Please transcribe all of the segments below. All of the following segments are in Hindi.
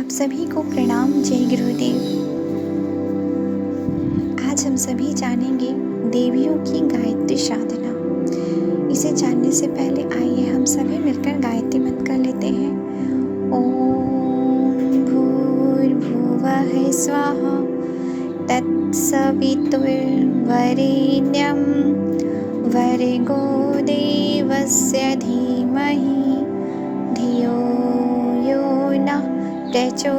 सभी को प्रणाम। जय गुरुदेव। आज हम सभी जानेंगे देवियों की गायत्री साधना। इसे जानने से पहले आइए हम सभी मिलकर गायत्री मंत्र कर लेते हैं। ओम भूर्भुवः स्वाहा तत्सवितुर्वरेण्यं भर्गो देवस्य धीमहि धियो यो नः प्रचोदयात्।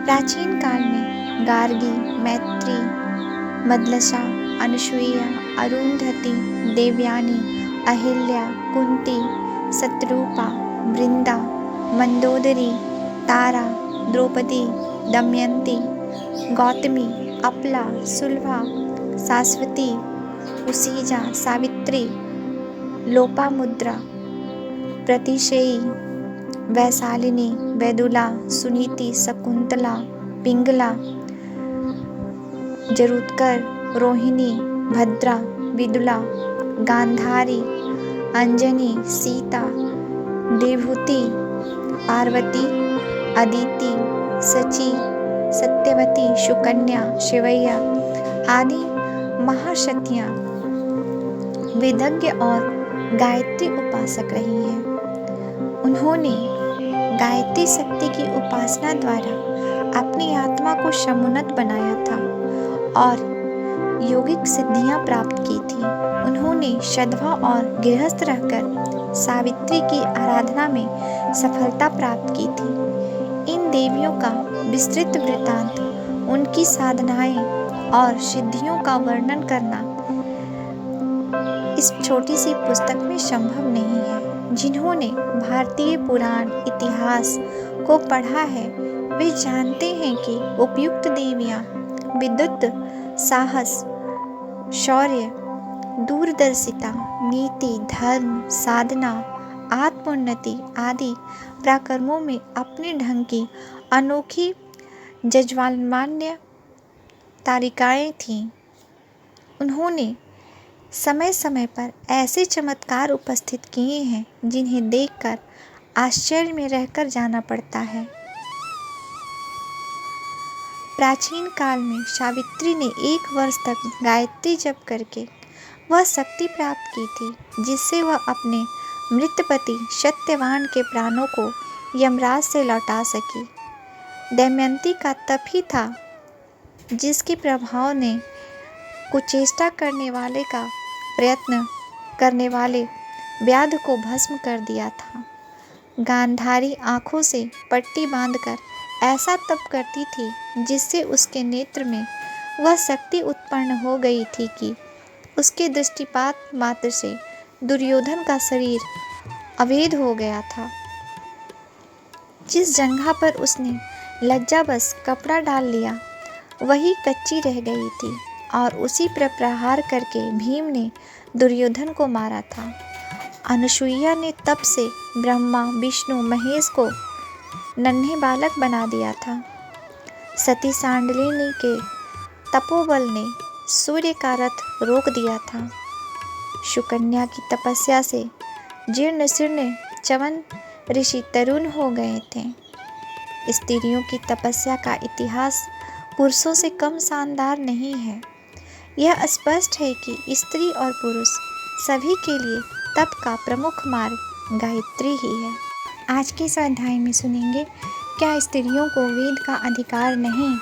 प्राचीन काल में गार्गी, मैत्री, मदलसा, अनुसुईया, अरुंधति, देवयानी, अहिल्या, कुंती, शतरूपा, वृंदा, मंदोदरी, तारा, द्रौपदी, दमयंती, गौतमी, अपला, सुलभा, सास्वती, उसीजा, सावित्री, लोपामुद्रा, प्रतिशेयी, वैशालिनी, वैदुला, सुनीति, शकुंतला, पिंगला, जरुत्कर, रोहिणी, भद्रा, विदुला, गांधारी, अंजनी, सीता, देवहूति, पार्वती, अदिति, सची, सत्यवती, सुकन्या, शिवैया आदि महाशक्तियाँ वेदज्ञ और गायत्री उपासक रही हैं। उन्होंने गायत्री शक्ति की उपासना द्वारा अपनी आत्मा को समुन्नत बनाया था और योगिक सिद्धियां प्राप्त की थी। उन्होंने सधवा और गृहस्थ रहकर सावित्री की आराधना में सफलता प्राप्त की थी। इन देवियों का विस्तृत वृत्तांत, उनकी साधनाएं और सिद्धियों का वर्णन करना इस छोटी सी पुस्तक में संभव नहीं है। जिन्होंने भारतीय पुराण इतिहास को पढ़ा है वे जानते हैं कि उपयुक्त देवियां विद्युत, साहस, शौर्य, दूरदर्शिता, नीति, धर्म, साधना, आत्मोन्नति आदि पराक्रमों में अपने ढंग की अनोखी जज्बान्य तारिकाएं थीं। उन्होंने समय समय पर ऐसे चमत्कार उपस्थित किए हैं जिन्हें देखकर आश्चर्य में रहकर जाना पड़ता है। प्राचीन काल में सावित्री ने 1 वर्ष तक गायत्री जप करके वह शक्ति प्राप्त की थी जिससे वह अपने मृत पति सत्यवान के प्राणों को यमराज से लौटा सकी। दमयंती का तप ही था जिसके प्रभाव ने कुचेष्टा करने वाले का प्रयत्न करने वाले व्याध को भस्म कर दिया था। गांधारी आंखों से पट्टी बांधकर ऐसा तप करती थी जिससे उसके नेत्र में वह शक्ति उत्पन्न हो गई थी कि उसके दृष्टिपात मात्र से दुर्योधन का शरीर अवैध हो गया था। जिस जंघा पर उसने लज्जावश कपड़ा डाल लिया वही कच्ची रह गई थी और उसी पर प्रहार करके भीम ने दुर्योधन को मारा था। अनुसुईया ने तप से ब्रह्मा, विष्णु, महेश को नन्हे बालक बना दिया था। सती सांडलिनी के तपोबल ने सूर्य का रथ रोक दिया था। सुकन्या की तपस्या से जीर्ण शीर्ण च्यवन ऋषि तरुण हो गए थे। स्त्रियों की तपस्या का इतिहास पुरुषों से कम शानदार नहीं है। यह स्पष्ट है कि स्त्री और पुरुष सभी के लिए तप का प्रमुख मार्ग गायत्री ही है। आज के इस अध्याय में सुनेंगे, क्या स्त्रियों को वेद का अधिकार नहीं?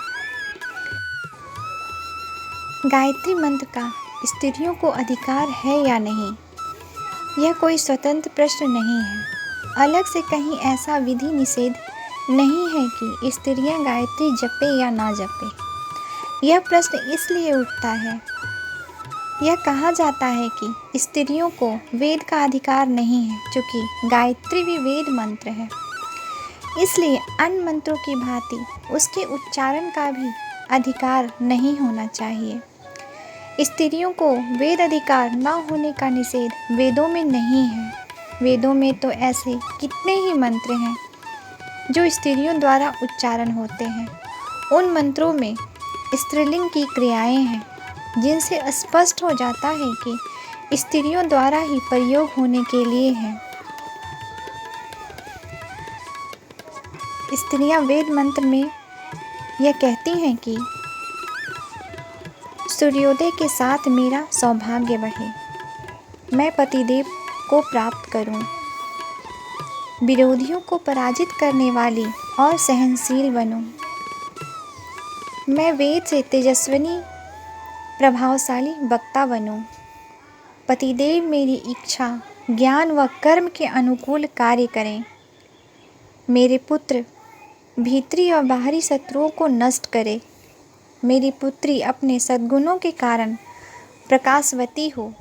गायत्री मंत्र का स्त्रियों को अधिकार है या नहीं, यह कोई स्वतंत्र प्रश्न नहीं है। अलग से कहीं ऐसा विधि निषेध नहीं है कि स्त्रियां गायत्री जपे या ना जपे। यह प्रश्न इसलिए उठता है, यह कहा जाता है कि स्त्रियों को वेद का अधिकार नहीं है क्योंकि गायत्री भी वेद मंत्र है, इसलिए अन्य मंत्रों की भांति उसके उच्चारण का भी अधिकार नहीं होना चाहिए। स्त्रियों को वेद अधिकार न होने का निषेध वेदों में नहीं है। वेदों में तो ऐसे कितने ही मंत्र हैं जो स्त्रियों द्वारा उच्चारण होते हैं। उन मंत्रों में स्त्रीलिंग की क्रियाएं हैं जिनसे स्पष्ट हो जाता है कि स्त्रियों द्वारा ही प्रयोग होने के लिए है। स्त्रियां वेद मंत्र में यह कहती हैं कि सूर्योदय के साथ मेरा सौभाग्य बढ़े, मैं पतिदेव को प्राप्त करूं, विरोधियों को पराजित करने वाली और सहनशील बनूं, मैं वेद से तेजस्विनी प्रभावशाली वक्ता बनूं, पतिदेव मेरी इच्छा, ज्ञान व कर्म के अनुकूल कार्य करें, मेरे पुत्र भीतरी और बाहरी शत्रुओं को नष्ट करे, मेरी पुत्री अपने सद्गुणों के कारण प्रकाशवती हो,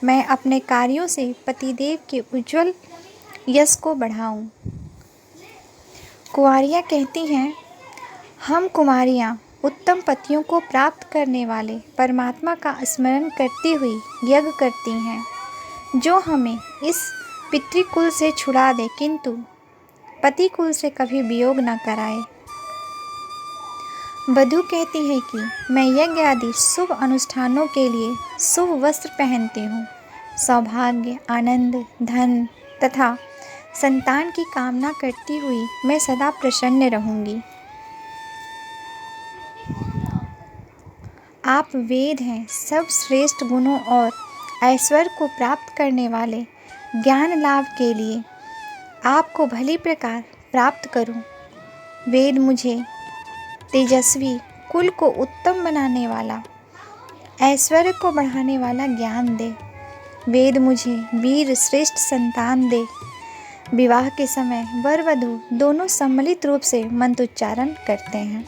मैं अपने कार्यों से पतिदेव के उज्जवल यश को बढ़ाऊं। कुंवारियाँ कहती हैं, हम कुमारियाँ उत्तम पतियों को प्राप्त करने वाले परमात्मा का स्मरण करती हुई यज्ञ करती हैं, जो हमें इस पितृकुल से छुड़ा दे किंतु पति कुल से कभी वियोग न कराए। वधू कहती है कि मैं यज्ञ आदि शुभ अनुष्ठानों के लिए शुभ वस्त्र पहनती हूँ, सौभाग्य, आनंद, धन तथा संतान की कामना करती हुई मैं सदा प्रसन्न रहूँगी। आप वेद हैं, सब श्रेष्ठ गुणों और ऐश्वर्य को प्राप्त करने वाले ज्ञान लाभ के लिए आपको भली प्रकार प्राप्त करूं। वेद मुझे तेजस्वी, कुल को उत्तम बनाने वाला, ऐश्वर्य को बढ़ाने वाला ज्ञान दे। वेद मुझे वीर श्रेष्ठ संतान दे। विवाह के समय वर वधू दोनों सम्मिलित रूप से मंत्रोच्चारण करते हैं।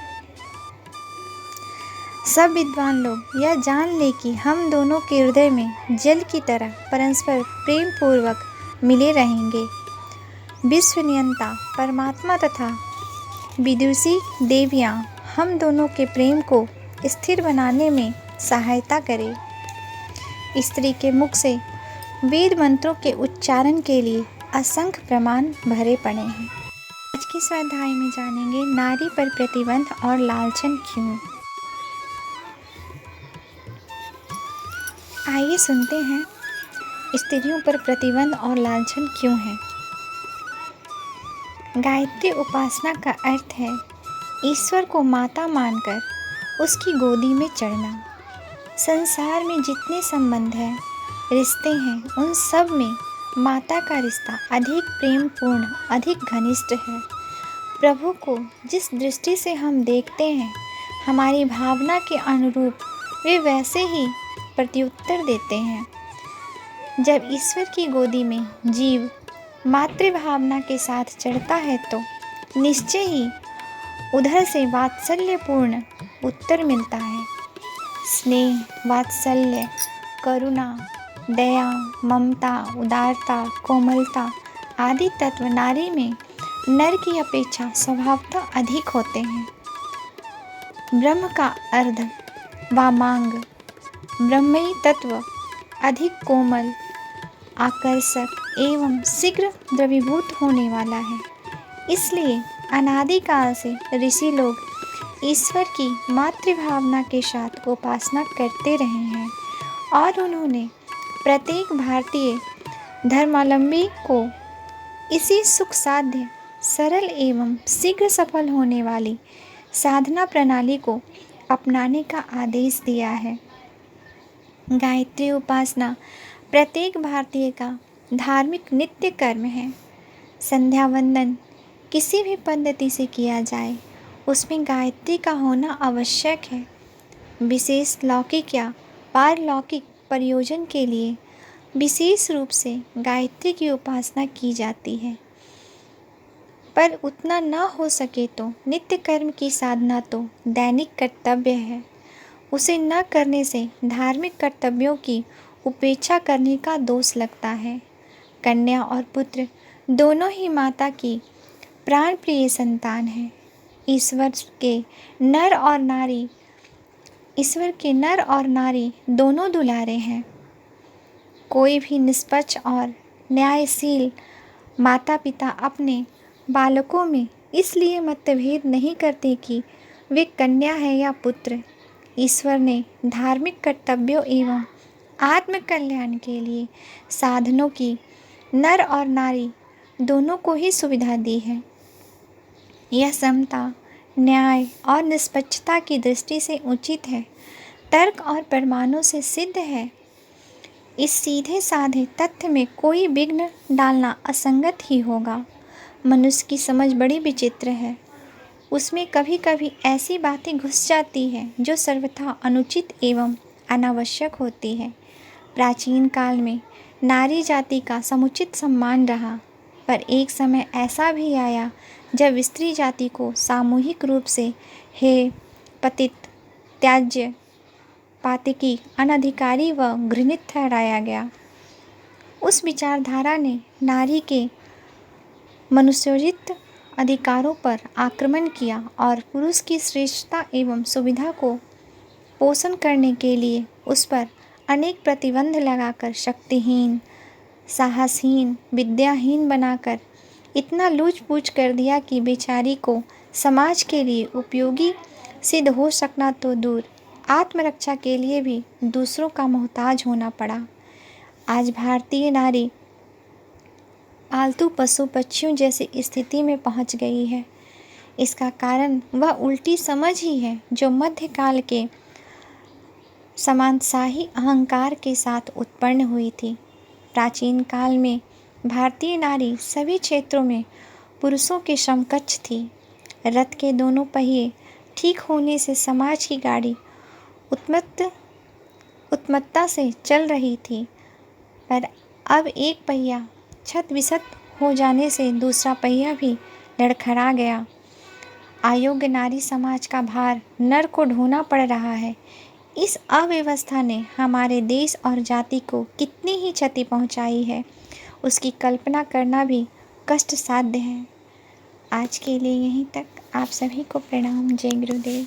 सब विद्वान लोग यह जान ले कि हम दोनों के हृदय में जल की तरह परस्पर प्रेम पूर्वक मिले रहेंगे। विश्व नियंता परमात्मा तथा विदुषी देवियाँ हम दोनों के प्रेम को स्थिर बनाने में सहायता करें। स्त्री के मुख से वेद मंत्रों के उच्चारण के लिए असंख्य प्रमाण भरे पड़े हैं। आज के स्वाध्याय में जानेंगे नारी पर प्रतिबंध और लालचन क्यों। आइए सुनते हैं स्त्रियों पर प्रतिबंध और लालचन क्यों है। गायत्री उपासना का अर्थ है ईश्वर को माता मानकर उसकी गोदी में चढ़ना। संसार में जितने संबंध हैं, रिश्ते हैं, उन सब में माता का रिश्ता अधिक प्रेमपूर्ण, अधिक घनिष्ठ है। प्रभु को जिस दृष्टि से हम देखते हैं, हमारी भावना के अनुरूप वे वैसे ही प्रत्युत्तर देते हैं। जब ईश्वर की गोदी में जीव मातृभावना के साथ चढ़ता है तो निश्चय ही उधर से वात्सल्यपूर्ण उत्तर मिलता है। स्नेह, वात्सल्य, करुणा, दया, ममता, उदारता, कोमलता आदि तत्व नारी में नर की अपेक्षा स्वभावतः अधिक होते हैं। ब्रह्म का अर्ध वामांग ब्रह्मई तत्व अधिक कोमल, आकर्षक एवं शीघ्र द्रवीभूत होने वाला है। इसलिए अनादिकाल से ऋषि लोग ईश्वर की मातृभावना के साथ उपासना करते रहे हैं और उन्होंने प्रत्येक भारतीय धर्मावलंबी को इसी सुख साध्य, सरल एवं शीघ्र सफल होने वाली साधना प्रणाली को अपनाने का आदेश दिया है। गायत्री उपासना प्रत्येक भारतीय का धार्मिक नित्य कर्म है। संध्या वंदन किसी भी पद्धति से किया जाए, उसमें गायत्री का होना आवश्यक है। विशेष लौकिक या पारलौकिक प्रयोजन के लिए विशेष रूप से गायत्री की उपासना की जाती है, पर उतना न हो सके तो नित्य कर्म की साधना तो दैनिक कर्तव्य है। उसे न करने से धार्मिक कर्तव्यों की उपेक्षा करने का दोष लगता है। कन्या और पुत्र दोनों ही माता की प्राण प्रिय संतान हैं। ईश्वर के नर और नारी दोनों दुलारे हैं। कोई भी निष्पक्ष और न्यायशील माता पिता अपने बालकों में इसलिए मतभेद नहीं करते कि वे कन्या है या पुत्र। ईश्वर ने धार्मिक कर्तव्यों एवं आत्म कल्याण के लिए साधनों की नर और नारी दोनों को ही सुविधा दी है। यह समता, न्याय और निष्पक्षता की दृष्टि से उचित है, तर्क और प्रमाणों से सिद्ध है। इस सीधे साधे तथ्य में कोई विघ्न डालना असंगत ही होगा। मनुष्य की समझ बड़ी विचित्र है। उसमें कभी कभी ऐसी बातें घुस जाती हैं जो सर्वथा अनुचित एवं अनावश्यक होती है। प्राचीन काल में नारी जाति का समुचित सम्मान रहा, पर एक समय ऐसा भी आया जब स्त्री जाति को सामूहिक रूप से हे पतित, त्याज्य, पातकी, अनधिकारी व घृणित ठहराया गया। उस विचारधारा ने नारी के मनुष्योचित अधिकारों पर आक्रमण किया और पुरुष की श्रेष्ठता एवं सुविधा को पोषण करने के लिए उस पर अनेक प्रतिबंध लगाकर शक्तिहीन, साहसहीन, विद्याहीन बनाकर इतना लूच-पूच कर दिया कि बेचारी को समाज के लिए उपयोगी सिद्ध हो सकना तो दूर, आत्मरक्षा के लिए भी दूसरों का मोहताज होना पड़ा। आज भारतीय नारी पालतू पशु पक्षियों जैसी स्थिति में पहुंच गई है। इसका कारण वह उल्टी समझ ही है जो मध्यकाल के सामंतशाही अहंकार के साथ उत्पन्न हुई थी। प्राचीन काल में भारतीय नारी सभी क्षेत्रों में पुरुषों के समकक्ष थी। रथ के दोनों पहिए ठीक होने से समाज की गाड़ी उत्तमता से चल रही थी, पर अब एक पहिया क्षत-विक्षत हो जाने से दूसरा पहिया भी लड़खड़ा गया। अयोग्य नारी समाज का भार नर को ढोना पड़ रहा है। इस अव्यवस्था ने हमारे देश और जाति को कितनी ही क्षति पहुंचाई है, उसकी कल्पना करना भी कष्ट साध्य है। आज के लिए यहीं तक। आप सभी को प्रणाम। जय गुरुदेव।